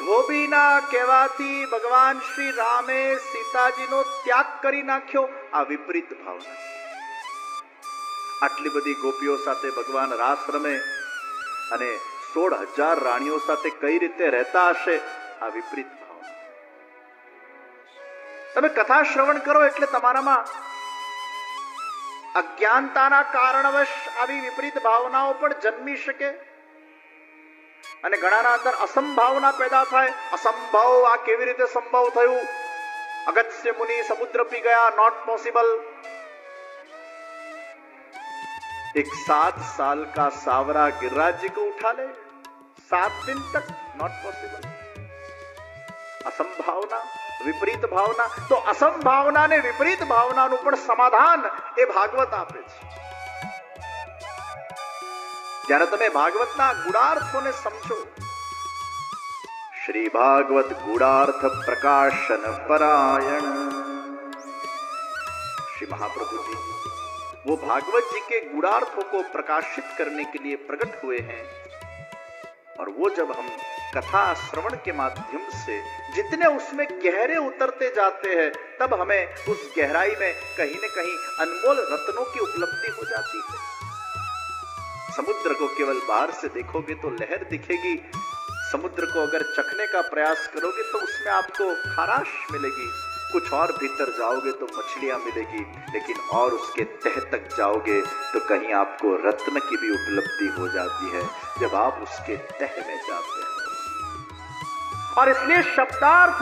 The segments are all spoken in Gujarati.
ધોબીના કહેવાથી ભગવાન શ્રી રામે સીતાજીનો ત્યાગ કરી નાખ્યો. આ વિપરીત ભાવના. આટલી બધી ગોપીઓ સાથે ભગવાન રાસ રમે અને 16,000 રાણીઓ સાથે કઈ રીતે રહેતા હશે? આ વિપરીત ભાવના. તમે કથા શ્રવણ કરો એટલે તમારામાં અજ્ઞાનતાના કારણવશ આવી વિપરીત ભાવનાઓ પણ જન્મી શકે અને ઘણાના અંદર અસંભાવના પેદા થાય. અસંભવ, આ કેવી રીતે સંભવ થયું? અગસ્ત્ય મુનિ સમુદ્ર પી ગયા, નોટ પોસિબલ. एक 7 साल का सावरा गिरिराज जी को उठा ले, 7 दिन तक, नॉट पॉसिबल. असंभावना, विपरीत भावना. तो असंभावना ने विपरीत भावनाનું પણ સમાધાન એ ભાગવત આપે છે. જ્યારે તમે ભાગવતના ગુણાર્થોને સમજો, શ્રી ભાગવત ગુણાર્થ પ્રકાશન परायण श्री महाप्रभु जी वो भागवत जी के गुणार्थों को प्रकाशित करने के लिए प्रकट हुए हैं. और वो जब हम कथा श्रवण के माध्यम से जितने उसमें गहरे उतरते जाते हैं, तब हमें उस गहराई में कहीं न कहीं अनमोल रत्नों की उपलब्धि हो जाती है. समुद्र को केवल बाहर से देखोगे तो लहर दिखेगी. समुद्र को अगर चखने का प्रयास करोगे तो उसमें आपको खाराश मिलेगी. कुछ और भीतर जाओगे तो मछलियां मिलेगी. लेकिन और उसके तह तक जाओगे तो कहीं आपको रत्न की भी उपलब्धि हो जाती है जब आप उसके तह में जाते हैं. और इसलिए शब्दार्थ,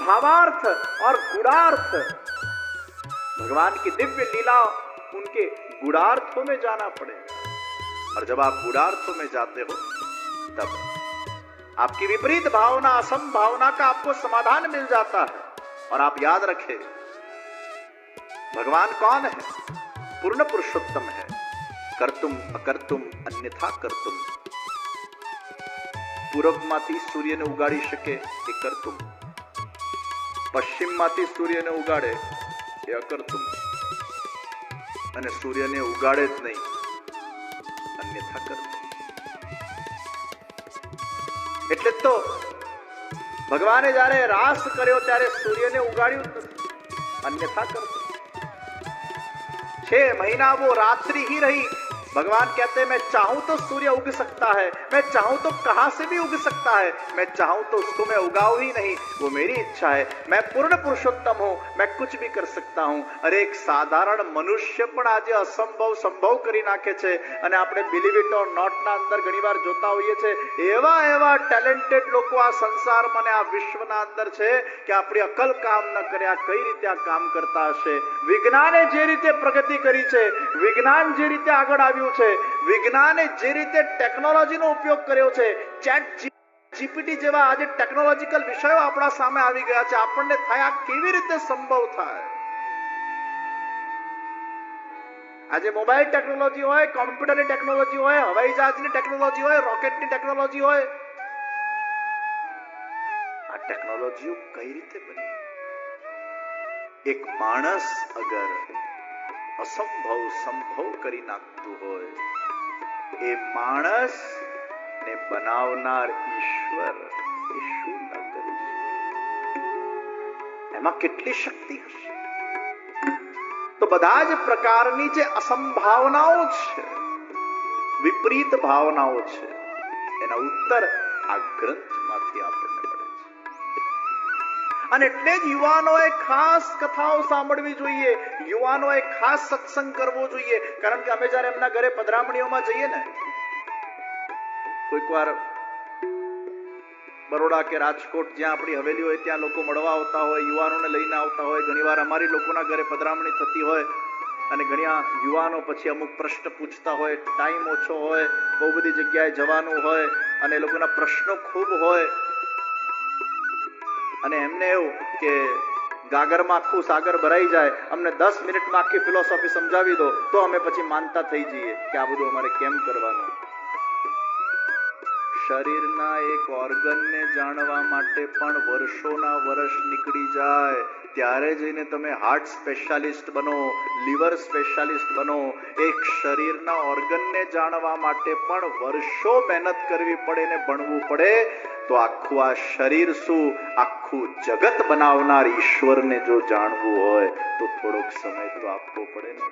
भावार्थ और गुणार्थ, भगवान की दिव्य लीला, उनके गुणार्थों में जाना पड़ेगा. और जब आप गुणार्थों में जाते हो तब आपकी विपरीत भावना, असंभावना का आपको समाधान मिल जाता है. और आप याद रखें, भगवान कौन है? पूर्ण पुरुषोत्तम है. कर्तुम अकर्तुम अन्यथा कर्तुम. પૂર્વમાંથી સૂર્યને ઉગાડી શકે એ કર્તુમ, પશ્ચિમમાંથી સૂર્યને ઉગાડે એ અકર્તુમ, અને સૂર્યને ઉગાડે જ નહીં અન્યથા કર્તુમ. એટલે તો ભગવાને જ્યારે રાસ કર્યો ત્યારે સૂર્યને ઉગાડ્યું જ નથી, अन्यथा करते. 6 महीना वो रात्रि ही रही. भगवान कहते हैं मैं चाहूं तो सूर्य उग सकता है, मैं चाहूं तो कहां से भी उग सकता है, मैं चाहूं तो उसको मैं उगाऊं ही नहीं, वो मेरी इच्छा है. मैं पूर्ण पुरुषोत्तम हूं, मैं कुछ भी कर सकता हूं. अरे एक साधारण मनुष्य પણ આજે અસંભવ સંભવ કરી નાખે છે. અને આપણે બિલીવ ઇટ ઓર નોટ ના અંદર ઘણીવાર જોતા હોઈએ છે, એવા એવા ટેલેન્ટેડ લોકો આ સંસારમાં અને આ વિશ્વના અંદર છે કે આપણી અકલ કામ ન કરે. આ કઈ રીતે આ કામ કરતા હશે? વિજ્ઞાને જે રીતે પ્રગતિ કરી છે, વિજ્ઞાન જે રીતે આગળ આવ્યું છે, વિજ્ઞાને જે રીતે ટેકનોલોજીનો ઉપયોગ કર્યો છે, ચેટ જીપીટી જેવા આજે ટેકનોલોજીકલ વિષયો આપણા સામે આવી ગયા છે. આપણને થાય આ કેવી રીતે સંભવ થાય? આજે મોબાઈલ ટેકનોલોજી હોય, કોમ્પ્યુટરની ટેકનોલોજી હોય, હવાઈ જહાજની ટેકનોલોજી હોય, રોકેટની ટેકનોલોજી હોય, આ ટેકનોલોજીઓ કઈ રીતે બની? એક માણસ અગર અસંભવ સંભવ કરી નાખતું હોય, એ માણસ ને બનાવનાર ઈશ્વર એ શું ન કરી શકે? એમાં કેટલી શક્તિ હશે? તો બધા જ પ્રકારની જે અસંભાવનાઓ છે, વિપરીત ભાવનાઓ છે, એના ઉત્તર આ ગ્રંથમાંથી આપણને મળે છે. અને એટલે જ યુવાનોએ ખાસ કથાઓ સાંભળવી જોઈએ, યુવાનોએ ખાસ સત્સંગ કરવો જોઈએ. કારણ કે અમે જયારે એમના ઘરે પધરામણીઓમાં જઈએ ને, કોઈક વાર બરોડા કે રાજકોટ જ્યાં આપણી હવેલી હોય ત્યાં લોકો મળવા આવતા હોય, યુવાનોને લઈને આવતા હોય. ઘણીવાર અમારી લોકોના ઘરે પધરામણી થતી હોય અને ઘણા યુવાનો પછી અમુક પ્રશ્ન પૂછતા હોય, ટાઈમ ઓછો હોય, બહુ બધી જગ્યાએ જવાનું હોય અને એ લોકોના પ્રશ્નો ખૂબ હોય. અને એમને એવું કે ગાગરમાં આખું સાગર ભરાઈ જાય, અમને 10 મિનિટમાં આખી ફિલોસોફી સમજાવી દો તો અમે પછી માનતા થઈ જઈએ કે આ બધું અમારે કેમ કરવાનું. શરીરના એક ઓર્ગનને જાણવા માટે પણ વર્ષોના વર્ષ નીકળી જાય. ત્યારે જઈને તમે હાર્ટ સ્પેશિયાલિસ્ટ બનો, લીવર સ્પેશિયાલિસ્ટ બનો. એક શરીરના ઓર્ગનને જાણવા માટે પણ વર્ષો મહેનત કરવી પડે ને ભણવું પડે. તો આખું આ શરીર શું આખું જગત બનાવનાર ઈશ્વરને જો જાણવું હોય તો થોડોક સમય તો આપવો પડે ને.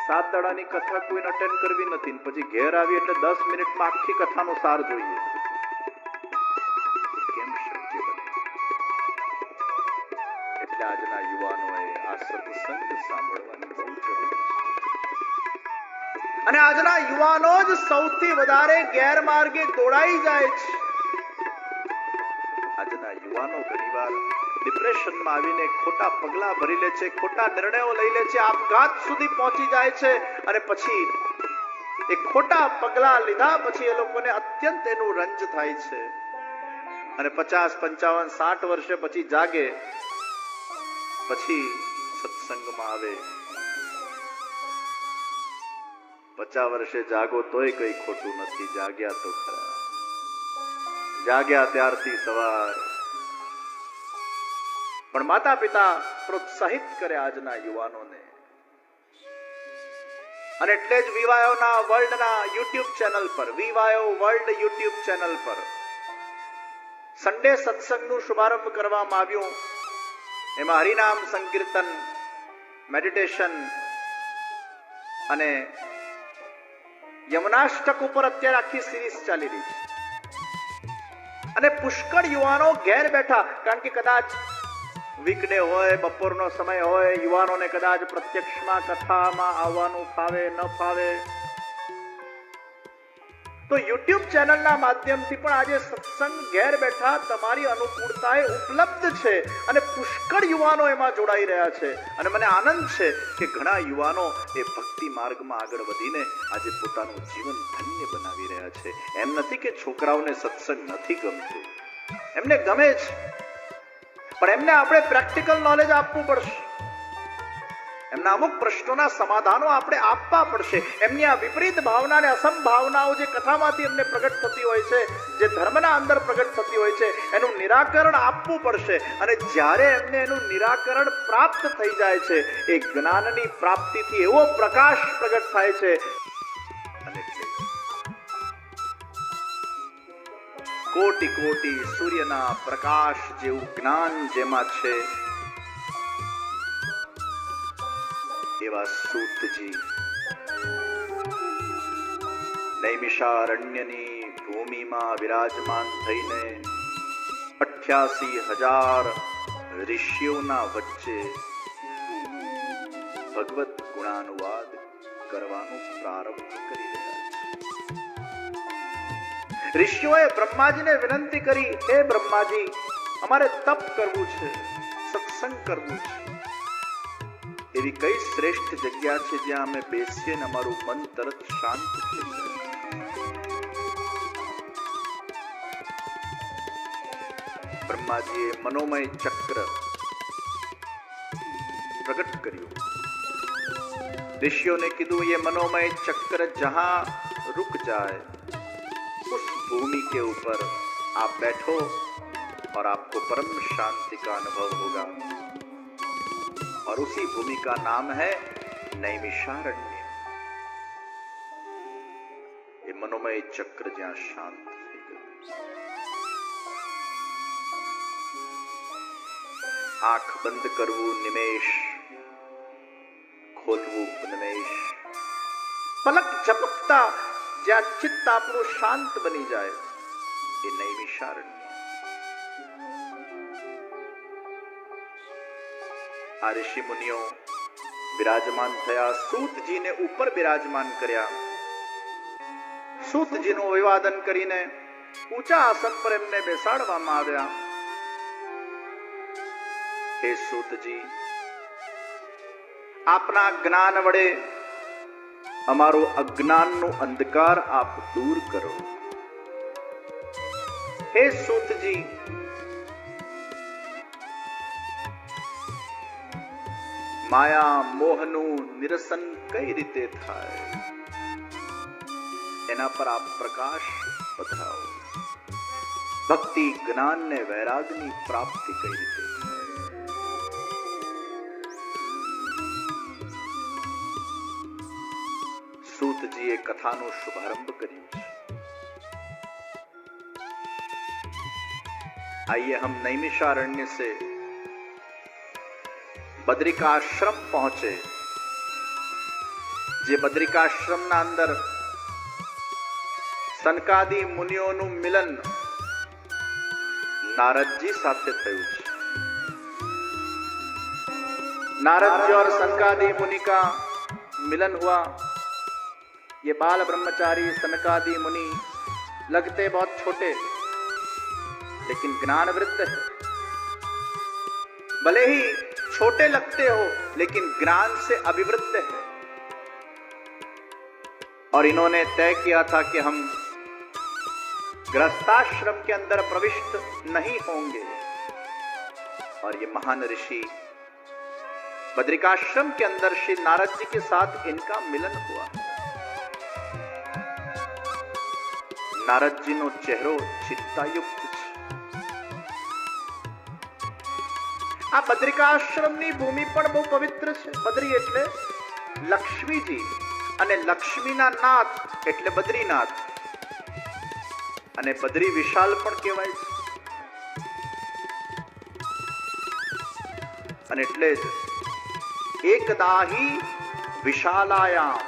7 દાડાની કથા કોઈને અટેન્ડ કરવી નથી, પછી ઘેર આવી એટલે 10 મિનિટમાં આખી કથાનો સાર જોઈએ. કેમ શક્ય બને? એટલે આજના યુવાનોએ આ સત્સંગ સાંભળવાની બહુ જરૂર છે. અને આજના યુવાનો જ સૌથી વધારે ગેરમાર્ગે દોડાઈ જાય છે. આજના યુવાનો ઘણીવાર ડિપ્રેશનમાં આવીને ખોટા પગલા ભરી લે છે, ખોટા નિર્ણયો લઈ લે છે, આપઘાત સુધી પહોંચી જાય છે. અને પછી એ ખોટા પગલા લીધા પછી એ લોકોને અત્યંત એનું રંજ થાય છે. અને 50, 55, 60 વર્ષે પછી જાગે, પછી સત્સંગમાં આવે. 50 વર્ષે જાગો તોય કઈ ખોટું નથી, જાગ્યા તો ખરા. જાગ્યા ત્યારથી સવાર. પણ માતા પિતા પ્રોત્સાહિત કરે આજના યુવાનોને. અને એટલે જ વિવાયોના વર્લ્ડના યુટ્યુબ ચેનલ પર, વિવાયો વર્લ્ડ યુટ્યુબ ચેનલ પર સન્ડે સત્સંગનું શુભારંભ કરવામાં આવ્યું. એમાં હરિનામ સંકીર્તન, મેડિટેશન અને યમનાષ્ટક ઉપર અત્યારે આખી સિરીઝ ચાલી રહી છે. અને પુષ્કળ યુવાનો ઘેર બેઠા, કારણ કે કદાચ વીકડે હોય, બપોરનો સમય હોય, યુવાનોને કદાચ પ્રત્યક્ષમાં કથામાં આવવાનું ફાવે ન ફાવે, તો યુટ્યુબ ચેનલના માધ્યમથી પણ આજે સત્સંગ ઘેર બેઠા તમારી અનુકૂળતાએ ઉપલબ્ધ છે. અને પુષ્કળ યુવાનો એમાં જોડાઈ રહ્યા છે. અને મને આનંદ છે કે ઘણા યુવાનો એ ભક્તિ માર્ગમાં આગળ વધીને આજે પોતાનું જીવન ધન્ય બનાવી રહ્યા છે. એમ નથી કે છોકરાઓને સત્સંગ નથી ગમતું, એમને ગમે છે, પણ એમને આપણે પ્રેક્ટિકલ નોલેજ આપવું પડશે. એમના અમુક પ્રશ્નોના સમાધાનો આપણે આપવા પડશે. એમની આ વિપરીત ભાવના અને અસંભાવનાઓ જે કથામાંથી એમને પ્રગટ થતી હોય છે, જે ધર્મના અંદર પ્રગટ થતી હોય છે, એનું નિરાકરણ આપવું પડશે. અને જ્યારે એમને એનું નિરાકરણ પ્રાપ્ત થઈ જાય છે, એ જ્ઞાનની પ્રાપ્તિથી એવો પ્રકાશ પ્રગટ થાય છે. અને કોટી કોટી સૂર્યના પ્રકાશ જેવું જ્ઞાન જેમાં છે, એવા સૂતજી નૈમિષારણ્યની ભૂમિમાં વિરાજમાન થઈને 88,000 ઋષિઓના વચ્ચે ભગવત ગુણાનુવાદ કરવાનો પ્રારંભ કરી રહ્યા છે. ઋષિઓએ બ્રહ્માજીને વિનંતી કરી, હે બ્રહ્માજી, અમારે તપ કરવું છે, સત્સંગ કરવું છે. એવી કઈ શ્રેષ્ઠ જગ્યા છે જ્યાં અમે બેસીએ ને અમારું મન તરત શાંત થઈ જાય? બ્રહ્માજીએ મનોમય ચક્ર પ્રગટ કર્યું. ऋषियों ने કીધું, ये मनोमय चक्र जहां रुक जाए उस भूमि के ऊपर आप बैठो और आपको परम शांति का अनुभव होगा. और उसी भूमि का नाम है नैमिषारण्य. ये मनोमय चक्र જ્યાં શાંત થઈ ગયું. આંખ બંધ કરવું નિમેષ, ખોલવું નિમેષ. પલક ઝપકતા જ્યાં ચિત્ત આપણું શાંત બની જાય, એ નૈમિષારણ્ય. આ ઋષિ મુનિઓ બિરાજમાન થયા, સૂતજીને ઉપર બિરાજમાન કર્યા. સૂતજીનું અભિવાદન કરીને ઊંચા આસન પર એમને બેસાડવામાં આવ્યા. હે સૂતજી, આપના જ્ઞાન વડે અમારો અજ્ઞાનનો અંધકાર આપ દૂર કરો. હે સૂતજી, માયા મોહનું નિરસન કઈ રીતે થાય, એના પર આપ પ્રકાશ પથરાવો. ભક્તિ, જ્ઞાન ને વૈરાગની પ્રાપ્તિ કઈ રીતે થાય? સૂતજીએ કથાનો શુભારંભ કર્યો છે. आइए हम नैमिषारण्य से बद्रिकाश्रम पहुंचे। जे बद्रिकाश्रमना अंदर सनकादि मुनिओનું मिलन नारदजी साथे थયું છે। नारद जी और सनकादि मुनि का मिलन हुआ। ये बाल ब्रह्मचारी सनकादि मुनि लगते बहुत छोटे, लेकिन ज्ञान वृद्ध है। भले ही छोटे लगते हो, लेकिन ज्ञान से अभिवृद्ध है। और इन्होंने तय किया था कि हम गृहस्थाश्रम के अंदर प्रविष्ट नहीं होंगे। और ये महान ऋषि बद्रिकाश्रम के अंदर श्री नारद जी के साथ इनका मिलन हुआ। नारद जी नो चेहरो चिंतायुक्त છે। આ બદ્રિકાશ્રમની ભૂમિ પણ બહુ પવિત્ર છે। બદ્રી એટલે લક્ષ્મીજી અને લક્ષ્મીના નાથ એટલે બદ્રીનાથ, અને બદ્રી વિશાલ પણ કહેવાય છે। અને એટલે જ એકદાહી વિશાલાયામ,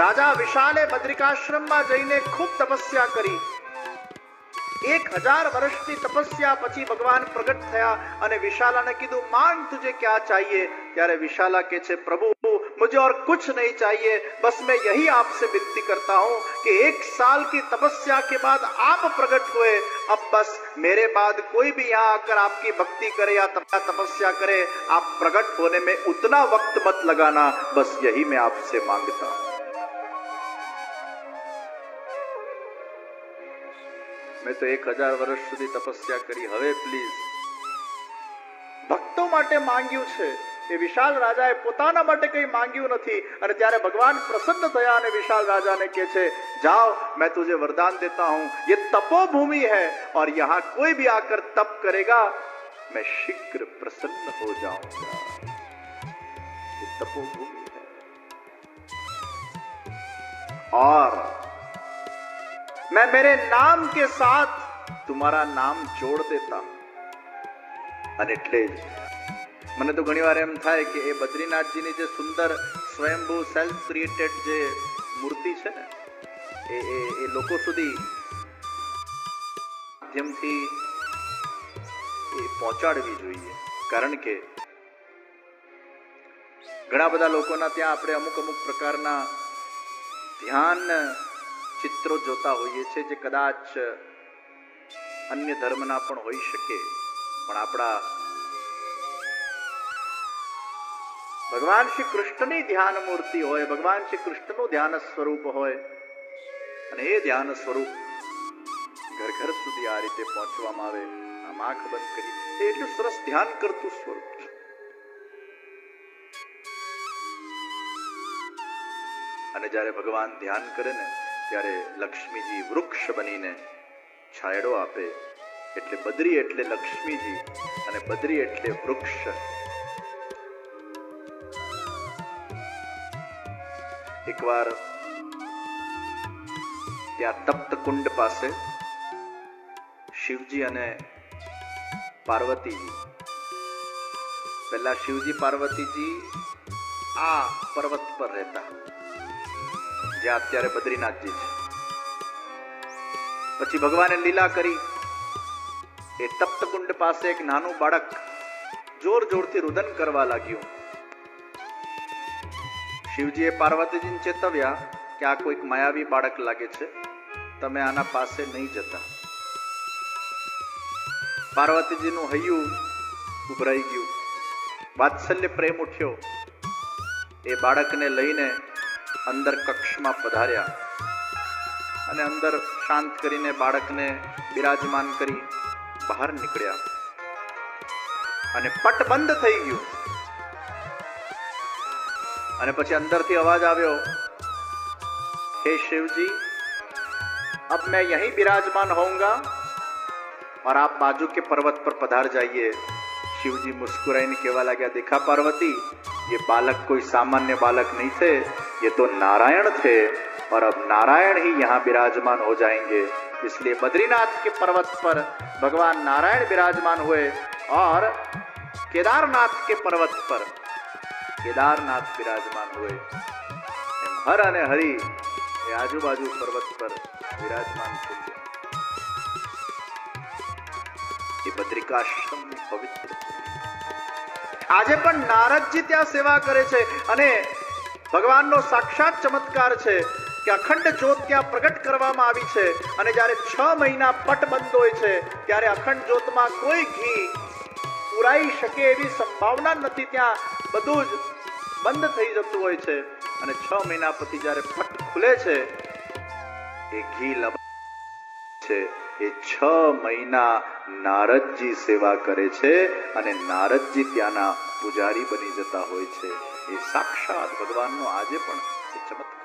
રાજા વિશાલે બદ્રિકાશ્રમમાં જઈને ખૂબ તપસ્યા કરી। 1000 વર્ષની તપસ્યા પછી ભગવાન પ્રગટ થયા અને વિશાલાને કીધું, માંગ तुझे क्या चाहिए? ત્યારે વિશાલા કહે છે, प्रभु मुझे और कुछ नहीं चाहिए, बस मैं यही आपसे विनती करता हूं कि 1 साल की तपस्या के बाद आप प्रकट हुए, अब बस मेरे बाद कोई भी यहाँ आकर आपकी भक्ति करे या तपस्या करे, आप प्रकट होने में उतना वक्त मत लगाना, बस यही मैं आपसे मांगता हूं। मैं तो 1000 વર્ષ સુધી તપસ્યા કરી, હવે પ્લીઝ ભક્તો માટે માંગ્યું છે। એ વિશાલ રાજાએ પોતાના માટે કંઈ માંગ્યું નથી। અને ત્યારે ભગવાન પ્રસન્ન થયા અને વિશાલ રાજાને કહે છે, જાઓ मैं तुझे वरदान देता हूं, ये तपोभूमि है और यहां कोई भी आकर तप करेगा मैं शीघ्र प्रसन्न हो जाऊंगा। ये तपोभूमि है और मैं मेरे नाम के साथ तुम्हारा नाम जोड़ देता हूं। અને એટલે જ મને તો ઘણીવાર એમ થાય કે એ બદ્રીનાથજીની જે સુંદર સ્વયંભૂ સેલ્ફ ક્રિએટેડ જે મૂર્તિ છે ને, એ લોકો સુધી માધ્યમથી એ પહોંચાડવી જોઈએ। કારણ કે ઘણા બધા લોકોના ત્યાં આપણે અમુક પ્રકારના ધ્યાન ચિત્રો જોતા હોઈએ છે, જે કદાચ અન્ય ધર્મના પણ હોઈ શકે, પણ આપણા ભગવાન શ્રી કૃષ્ણની ધ્યાન મૂર્તિ હોય, ભગવાન શ્રી કૃષ્ણનું ધ્યાન સ્વરૂપ હોય, અને એ ધ્યાન સ્વરૂપ ઘર ઘર સુધી આ રીતે પહોંચવામાં આવે। આમ આંખ બંધ કરી, એ એટલું સરસ ધ્યાન કરતું સ્વરૂપ છે। અને જ્યારે ભગવાન ધ્યાન કરે ને, ત્યારે લક્ષ્મીજી વૃક્ષ બનીને છાયડો આપે। એટલે બદ્રી એટલે લક્ષ્મીજી અને બદ્રી એટલે વૃક્ષ। એકવાર ત્યાં તપ્ત કુંડ પાસે શિવજી અને પાર્વતીજી, પહેલા શિવજી પાર્વતીજી આ પર્વત પર રહેતા, જ્યાં અત્યારે બદ્રીનાથજી છે। પછી ભગવાને લીલા કરી, એ તપ્ત કુંડ પાસે એક નાનું બાળક જોર જોરથી રુદન કરવા લાગ્યું। શિવજીએ પાર્વતીજીને ચેતવ્યા કે આ કોઈક માયાવી બાળક લાગે છે, તમે આના પાસે નહીં જતા। પાર્વતીજીનું હૈયું ઉભરાઈ ગયું, વાત્સલ્ય પ્રેમ ઉઠ્યો। એ બાળકને લઈને અંદર કક્ષમાં પધાર્યા અને અંદર શાંત કરીને બાળકને બિરાજમાન કરી બહાર નીકળ્યા અને પટ બંધ થઈ ગયું। અને પછી અંદરથી અવાજ આવ્યો, हे शिवजी, अब मैं यहीं विराजमान होऊंगा और आप बाजू के पर्वत पर पधार जाइए। शिवजी मुस्कुराઈને કહેવા લાગ્યા, देखा पार्वती, ये बालक कोई सामान्य बालक नहीं थे, ये तो नारायण थे और अब नारायण ही यहाँ विराजमान हो जाएंगे। इसलिए बद्रीनाथ के पर्वत पर भगवान नारायण विराजमान हुए और केदारनाथ के पर्वत पर केदारनाथ विराजमान हुए। हर अने हरि आजू बाजू पर्वत पर विराजमान थे। ये बद्रिकाश्रम पवित्र આજે પણ નારદજી ત્યાં સેવા કરે છે અને ભગવાનનો સાક્ષાત ચમત્કાર છે કે અખંડ જ્યોત ત્યાં પ્રગટ કરવામાં આવી છે અને જ્યારે 6 મહિના પટ બંધ હોય છે ત્યારે અખંડ જ્યોતમાં કોઈ ઘી પુરાઈ શકે એવી સંભાવના નથી, ત્યાં બધું જ બંધ થઈ જતું હોય છે અને 6 મહિના પછી જ્યારે પટ ખુલે છે એ ઘી છે। એ 6 મહિના નારદજી સેવા કરે છે અને નારદજી ત્યાંના પૂજારી બની જતા હોય છે। એ સાક્ષાત ભગવાનનો આજે પણ ચમત્કાર